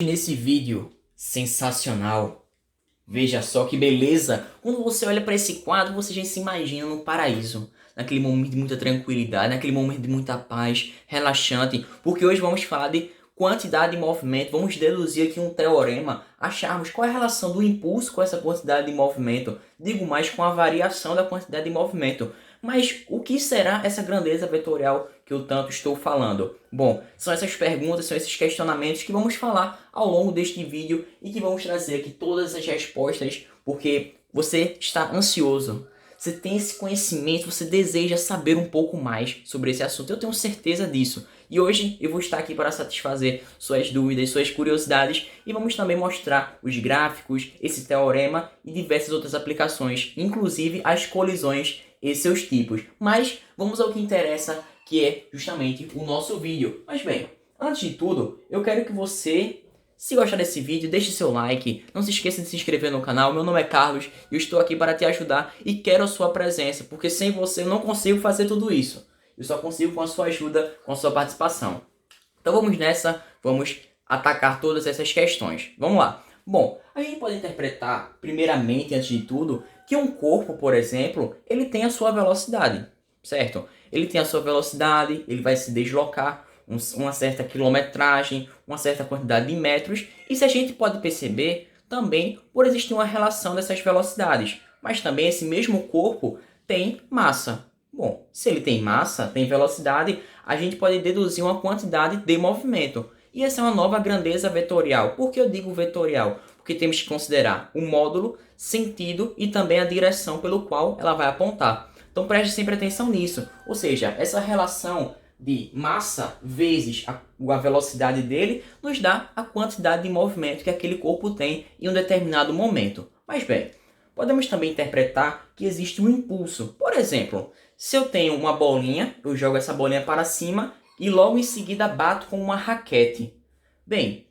Nesse vídeo sensacional, veja só que beleza! Quando você olha para esse quadro, você já se imagina no paraíso, naquele momento de muita tranquilidade, naquele momento de muita paz, relaxante, porque hoje vamos falar de quantidade de movimento, vamos deduzir aqui um teorema, acharmos qual é a relação do impulso com essa quantidade de movimento, digo mais com a variação da quantidade de movimento. Mas o que será essa grandeza vetorial que eu tanto estou falando? Bom, são essas perguntas, são esses questionamentos que vamos falar ao longo deste vídeo e que vamos trazer aqui todas as respostas, porque você está ansioso, você tem esse conhecimento, você deseja saber um pouco mais sobre esse assunto, eu tenho certeza disso. E hoje eu vou estar aqui para satisfazer suas dúvidas, suas curiosidades e vamos também mostrar os gráficos, esse teorema e diversas outras aplicações, inclusive as colisões e seus tipos. Mas vamos ao que interessa, que é justamente o nosso vídeo. Mas bem, antes de tudo, eu quero que você, se gostar desse vídeo, deixe seu like, não se esqueça de se inscrever no canal. Meu nome é Carlos e eu estou aqui para te ajudar e quero a sua presença, porque sem você eu não consigo fazer tudo isso. Eu só consigo com a sua ajuda, com a sua participação. Então vamos nessa, vamos atacar todas essas questões. Vamos lá. Bom, a gente pode interpretar, primeiramente, antes de tudo, que um corpo, por exemplo, ele tem a sua velocidade, certo? Ele tem a sua velocidade, ele vai se deslocar uma certa quilometragem, uma certa quantidade de metros, e se a gente pode perceber também por existir uma relação dessas velocidades, mas também esse mesmo corpo tem massa. Bom, se ele tem massa, tem velocidade, a gente pode deduzir uma quantidade de movimento. E essa é uma nova grandeza vetorial. Por que eu digo vetorial? Porque temos que considerar o módulo, sentido e também a direção pelo qual ela vai apontar. Então preste sempre atenção nisso. Ou seja, essa relação de massa vezes a velocidade dele nos dá a quantidade de movimento que aquele corpo tem em um determinado momento. Mas bem, podemos também interpretar que existe um impulso. Por exemplo, se eu tenho uma bolinha, eu jogo essa bolinha para cima e logo em seguida bato com uma raquete. Bem,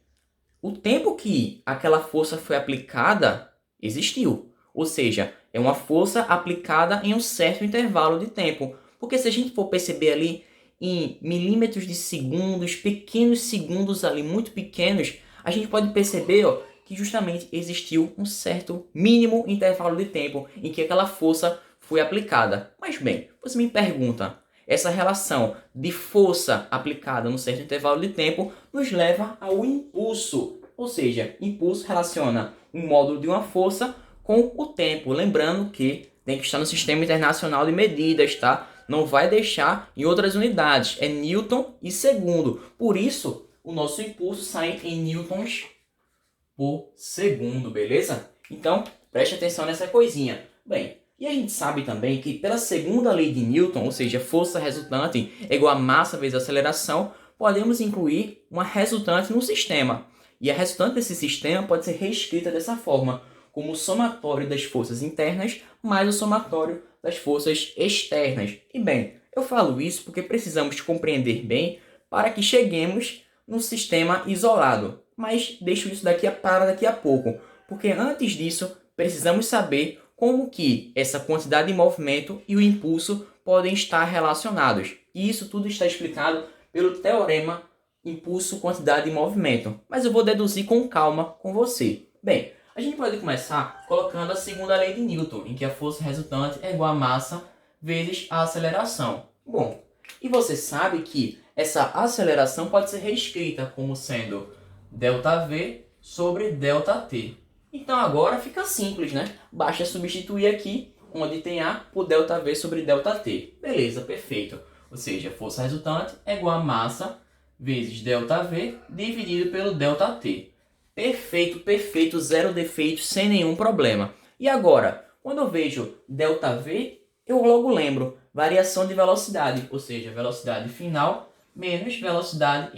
o tempo que aquela força foi aplicada existiu. Ou seja, é uma força aplicada em um certo intervalo de tempo. Porque se a gente for perceber ali em milímetros de segundos, pequenos segundos ali, muito pequenos, a gente pode perceber que justamente existiu um certo mínimo intervalo de tempo em que aquela força foi aplicada. Mas bem, você me pergunta, essa relação de força aplicada num certo intervalo de tempo nos leva ao impulso. Ou seja, impulso relaciona um módulo de uma força com o tempo. Lembrando que tem que estar no Sistema Internacional de Medidas, tá? Não vai deixar em outras unidades. É Newton e segundo. Por isso, o nosso impulso sai em newtons por segundo, beleza? Então, preste atenção nessa coisinha. Bem, e a gente sabe também que pela segunda lei de Newton, ou seja, força resultante é igual a massa vezes aceleração, podemos incluir uma resultante no sistema. E a resultante desse sistema pode ser reescrita dessa forma, como o somatório das forças internas mais o somatório das forças externas. E bem, eu falo isso porque precisamos compreender bem para que cheguemos num sistema isolado. Mas deixo isso para daqui a pouco, porque antes disso precisamos saber como que essa quantidade de movimento e o impulso podem estar relacionados. E isso tudo está explicado pelo teorema impulso, quantidade e movimento. Mas eu vou deduzir com calma com você. Bem, a gente pode começar colocando a segunda lei de Newton, em que a força resultante é igual a massa vezes a aceleração. Bom, e você sabe que essa aceleração pode ser reescrita como sendo ΔV sobre ΔT. Então agora fica simples, né? Basta substituir aqui, onde tem A, por ΔV sobre ΔT. Beleza, perfeito. Ou seja, força resultante é igual a massa vezes ΔV dividido pelo ΔT. Perfeito, perfeito, zero defeitos, sem nenhum problema. E agora, quando eu vejo ΔV, eu logo lembro variação de velocidade, ou seja, velocidade final menos velocidade,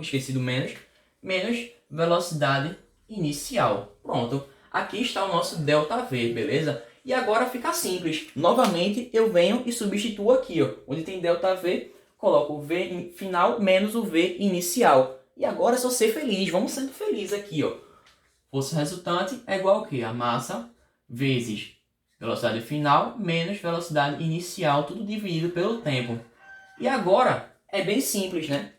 esqueci do menos velocidade inicial. Pronto, aqui está o nosso ΔV, beleza? E agora fica simples. Novamente eu venho e substituo aqui, onde tem ΔV, coloco o V final menos o V inicial. E agora é só ser feliz, vamos sendo felizes aqui, Força resultante é igual ao quê? A massa vezes velocidade final menos velocidade inicial, tudo dividido pelo tempo. E agora é bem simples, né?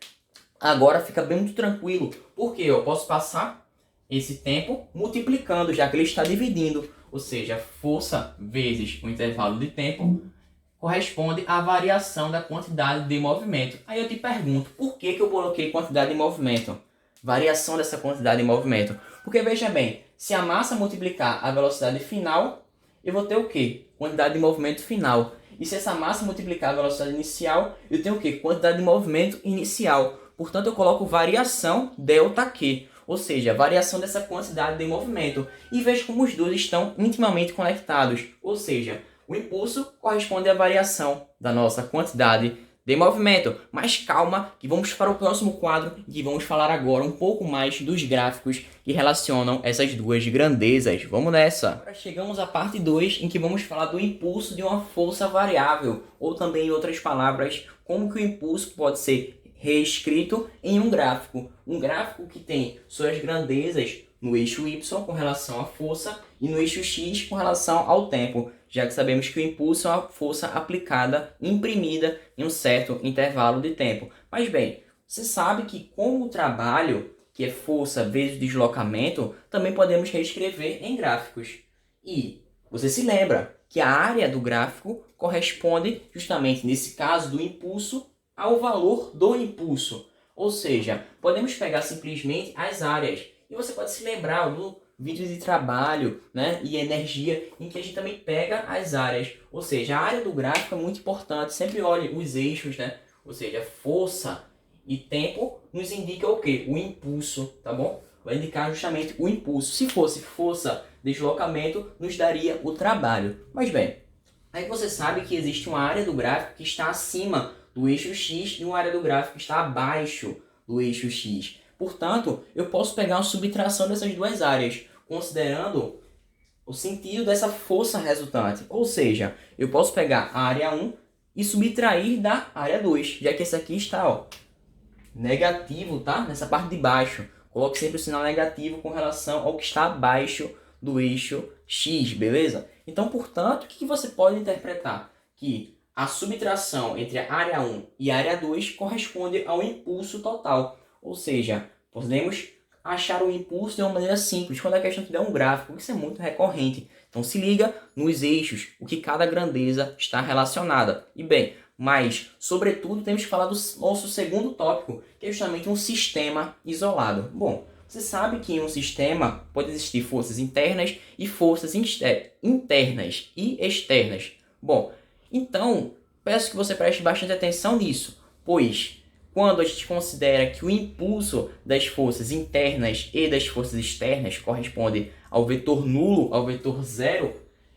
Agora fica bem muito tranquilo, porque eu posso passar esse tempo multiplicando, já que ele está dividindo. Ou seja, força vezes o intervalo de tempo corresponde à variação da quantidade de movimento. Aí eu te pergunto, por que eu coloquei quantidade de movimento? Variação dessa quantidade de movimento. Porque veja bem, se a massa multiplicar a velocidade final, eu vou ter o quê? Quantidade de movimento final. E se essa massa multiplicar a velocidade inicial, eu tenho o quê? Quantidade de movimento inicial. Portanto, eu coloco variação ΔQ, ou seja, variação dessa quantidade de movimento. E veja como os dois estão intimamente conectados, ou seja, o impulso corresponde à variação da nossa quantidade de movimento. Mas calma, que vamos para o próximo quadro e vamos falar agora um pouco mais dos gráficos que relacionam essas duas grandezas. Vamos nessa! Agora chegamos à parte 2, em que vamos falar do impulso de uma força variável, ou também, em outras palavras, como que o impulso pode ser reescrito em um gráfico. Um gráfico que tem suas grandezas no eixo Y com relação à força e no eixo X com relação ao tempo, já que sabemos que o impulso é uma força aplicada, imprimida em um certo intervalo de tempo. Mas bem, você sabe que como o trabalho, que é força vezes deslocamento, também podemos reescrever em gráficos. E você se lembra que a área do gráfico corresponde, justamente nesse caso do impulso, ao valor do impulso. Ou seja, podemos pegar simplesmente as áreas. E você pode se lembrar do vídeo de trabalho, né, e energia, em que a gente também pega as áreas. Ou seja, a área do gráfico é muito importante. Sempre olhe os eixos, né? Ou seja, força e tempo nos indica o quê? O impulso, tá bom? Vai indicar justamente o impulso. Se fosse força, deslocamento, nos daria o trabalho. Mas bem, aí você sabe que existe uma área do gráfico que está acima do eixo X e uma área do gráfico que está abaixo do eixo X. Portanto, eu posso pegar uma subtração dessas duas áreas, considerando o sentido dessa força resultante. Ou seja, eu posso pegar a área 1 e subtrair da área 2, já que esse aqui está, ó, negativo, tá? Nessa parte de baixo. Coloque sempre o sinal negativo com relação ao que está abaixo do eixo X, beleza? Então, portanto, o que você pode interpretar? Que a subtração entre a área 1 e a área 2 corresponde ao impulso total. Ou seja, podemos achar o impulso de uma maneira simples, quando a questão tiver um gráfico, isso é muito recorrente. Então se liga nos eixos, o que cada grandeza está relacionada. E bem, mas, sobretudo, temos que falar do nosso segundo tópico, que é justamente um sistema isolado. Bom, você sabe que em um sistema pode existir forças internas e forças internas e externas. Bom, então, peço que você preste bastante atenção nisso, pois quando a gente considera que o impulso das forças internas e das forças externas corresponde ao vetor nulo, ao vetor zero,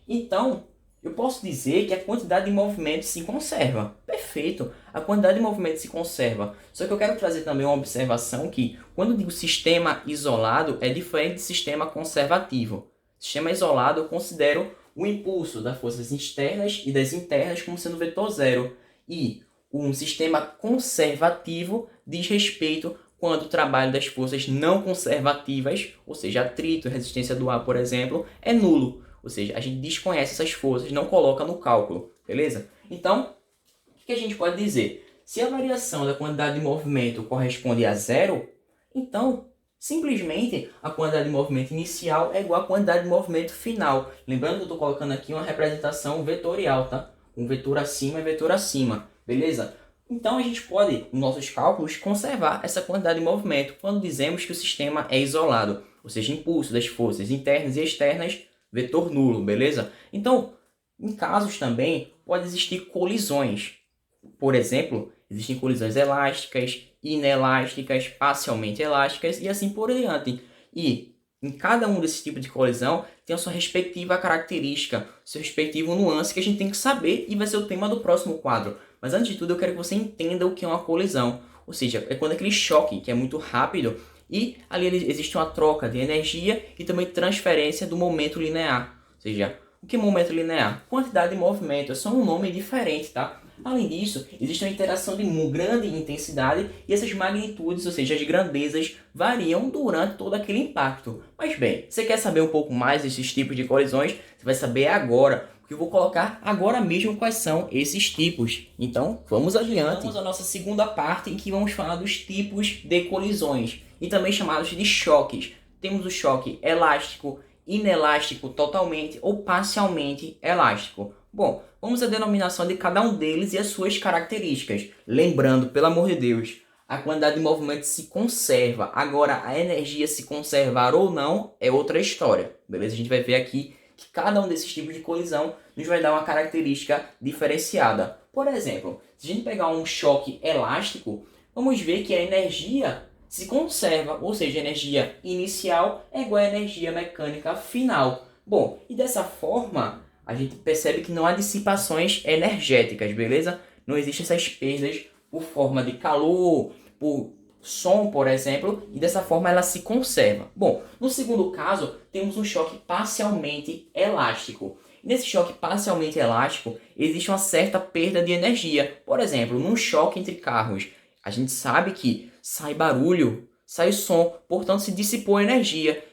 então eu posso dizer que a quantidade de movimento se conserva. Perfeito, a quantidade de movimento se conserva. Só que eu quero trazer também uma observação que, quando eu digo sistema isolado, é diferente de sistema conservativo. Sistema isolado eu considero o impulso das forças externas e das internas como sendo vetor zero. E um sistema conservativo diz respeito quando o trabalho das forças não conservativas, ou seja, atrito, resistência do ar, por exemplo, é nulo. Ou seja, a gente desconhece essas forças, não coloca no cálculo, beleza? Então, o que a gente pode dizer? Se a variação da quantidade de movimento corresponde a zero, então, simplesmente, a quantidade de movimento inicial é igual à quantidade de movimento final. Lembrando que eu estou colocando aqui uma representação vetorial, tá? Um vetor acima é vetor acima, beleza? Então, a gente pode, nos nossos cálculos, conservar essa quantidade de movimento quando dizemos que o sistema é isolado. Ou seja, impulso das forças internas e externas, vetor nulo, beleza? Então, em casos também, pode existir colisões. Por exemplo, existem colisões elásticas, inelásticas, parcialmente elásticas e assim por diante. E em cada um desses tipos de colisão tem a sua respectiva característica, seu respectivo nuance que a gente tem que saber e vai ser o tema do próximo quadro. Mas antes de tudo eu quero que você entenda o que é uma colisão. Ou seja, é quando aquele choque que é muito rápido e ali existe uma troca de energia e também transferência do momento linear. Ou seja, o que é momento linear? Quantidade de movimento, é só um nome diferente, tá? Além disso, existe uma interação de grande intensidade e essas magnitudes, ou seja, as grandezas, variam durante todo aquele impacto. Mas bem, você quer saber um pouco mais desses tipos de colisões? Você vai saber agora, porque que eu vou colocar agora mesmo quais são esses tipos. Então, vamos adiante. Vamos à nossa segunda parte, em que vamos falar dos tipos de colisões, e também chamados de choques. Temos o choque elástico, inelástico totalmente ou parcialmente elástico. Bom, vamos à denominação de cada um deles e as suas características. Lembrando, pelo amor de Deus, a quantidade de movimento se conserva. Agora, a energia se conservar ou não é outra história. Beleza? A gente vai ver aqui que cada um desses tipos de colisão nos vai dar uma característica diferenciada. Por exemplo, se a gente pegar um choque elástico, vamos ver que a energia se conserva, ou seja, a energia inicial é igual à energia mecânica final. Bom, e dessa forma, a gente percebe que não há dissipações energéticas, beleza? Não existem essas perdas por forma de calor, por som, por exemplo, e dessa forma ela se conserva. Bom, no segundo caso, temos um choque parcialmente elástico. Nesse choque parcialmente elástico, existe uma certa perda de energia. Por exemplo, num choque entre carros, a gente sabe que sai barulho, sai som, portanto se dissipou energia.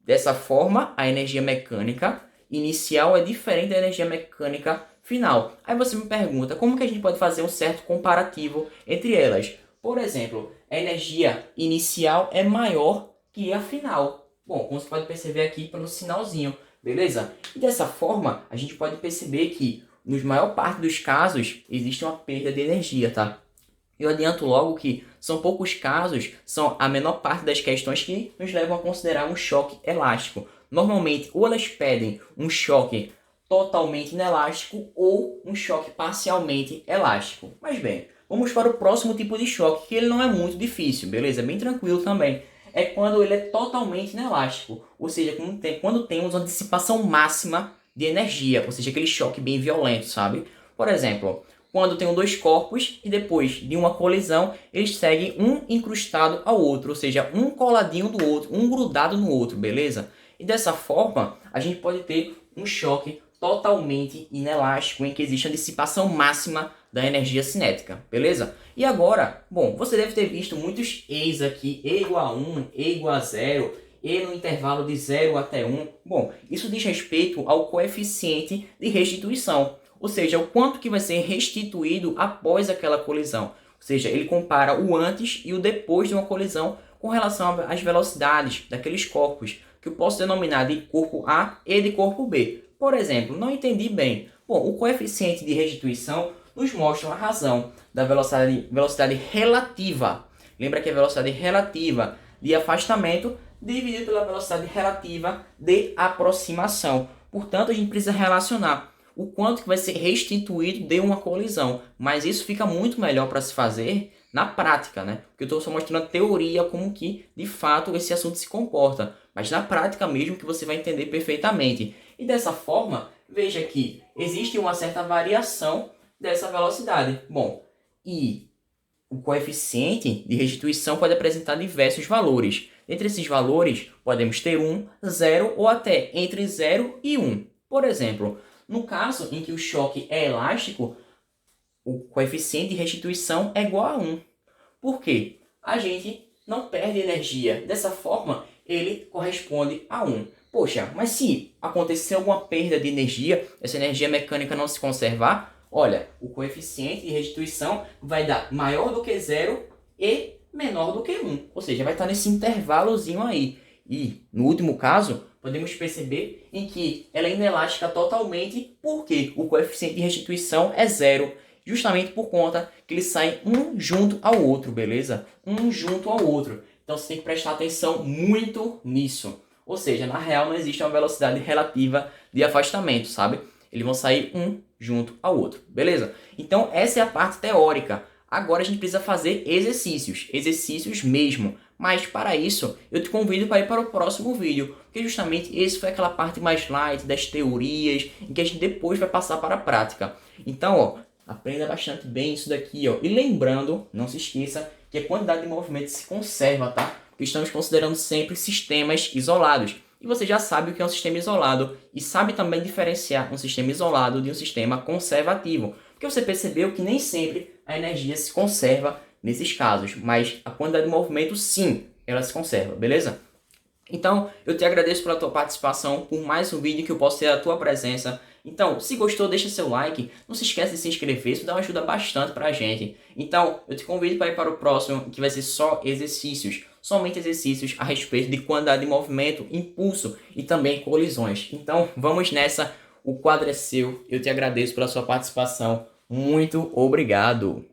Dessa forma, a energia mecânica inicial é diferente da energia mecânica final. Aí você me pergunta, como que a gente pode fazer um certo comparativo entre elas? Por exemplo, a energia inicial é maior que a final. Bom, como você pode perceber aqui pelo sinalzinho, beleza? E dessa forma, a gente pode perceber que, nos maior parte dos casos, existe uma perda de energia, tá? Eu adianto logo que são poucos casos, são a menor parte das questões que nos levam a considerar um choque elástico. Normalmente, ou elas pedem um choque totalmente inelástico ou um choque parcialmente elástico. Mas bem, vamos para o próximo tipo de choque, que ele não é muito difícil, beleza? É bem tranquilo também. É quando ele é totalmente inelástico, ou seja, quando temos uma dissipação máxima de energia, ou seja, aquele choque bem violento, sabe? Por exemplo, quando tem dois corpos e depois de uma colisão, eles seguem um incrustado ao outro, ou seja, um coladinho do outro, um grudado no outro, beleza? E dessa forma, a gente pode ter um choque totalmente inelástico, em que existe a dissipação máxima da energia cinética, beleza? E agora, bom, você deve ter visto muitos E's aqui, E igual a 1, E igual a 0, E no intervalo de 0 até 1. Bom, isso diz respeito ao coeficiente de restituição, ou seja, o quanto que vai ser restituído após aquela colisão. Ou seja, ele compara o antes e o depois de uma colisão com relação às velocidades daqueles corpos, que eu posso denominar de corpo A e de corpo B. Por exemplo, não entendi bem. Bom, o coeficiente de restituição nos mostra a razão da velocidade relativa. Lembra que a velocidade relativa de afastamento dividido pela velocidade relativa de aproximação. Portanto, a gente precisa relacionar o quanto que vai ser restituído de uma colisão. Mas isso fica muito melhor para se fazer na prática, né? Porque eu estou só mostrando a teoria como que, de fato, esse assunto se comporta. Mas na prática mesmo que você vai entender perfeitamente. E dessa forma, veja que existe uma certa variação dessa velocidade. Bom, e o coeficiente de restituição pode apresentar diversos valores. Entre esses valores, podemos ter 1, 0 ou até entre 0 e 1. Por exemplo, no caso em que o choque é elástico, o coeficiente de restituição é igual a 1. Por quê? A gente não perde energia. Dessa forma, ele corresponde a 1. Poxa, mas se acontecer alguma perda de energia, essa energia mecânica não se conservar, olha, o coeficiente de restituição vai dar maior do que 0 e menor do que 1. Ou seja, vai estar nesse intervalozinho aí. E, no último caso, podemos perceber em que ela é inelástica totalmente porque o coeficiente de restituição é 0. Justamente por conta que eles saem um junto ao outro, beleza? Um junto ao outro. Então você tem que prestar atenção muito nisso. Ou seja, na real não existe uma velocidade relativa de afastamento, sabe? Eles vão sair um junto ao outro, beleza? Então essa é a parte teórica. Agora a gente precisa fazer exercícios mesmo. Mas para isso, eu te convido para ir para o próximo vídeo, porque justamente esse foi aquela parte mais light das teorias, em que a gente depois vai passar para a prática. Então, ó, aprenda bastante bem isso daqui, ó. E lembrando, não se esqueça que a quantidade de movimento se conserva, tá? Porque estamos considerando sempre sistemas isolados. E você já sabe o que é um sistema isolado e sabe também diferenciar um sistema isolado de um sistema conservativo. Porque você percebeu que nem sempre a energia se conserva nesses casos, mas a quantidade de movimento, sim, ela se conserva, beleza? Então, eu te agradeço pela tua participação, por mais um vídeo que eu posso ter a tua presença. Então, se gostou, deixa seu like. Não se esqueça de se inscrever, isso dá uma ajuda bastante pra gente. Então, eu te convido para ir para o próximo, que vai ser só exercícios. Somente exercícios a respeito de quantidade de movimento, impulso e também colisões. Então, vamos nessa. O quadro é seu. Eu te agradeço pela sua participação. Muito obrigado.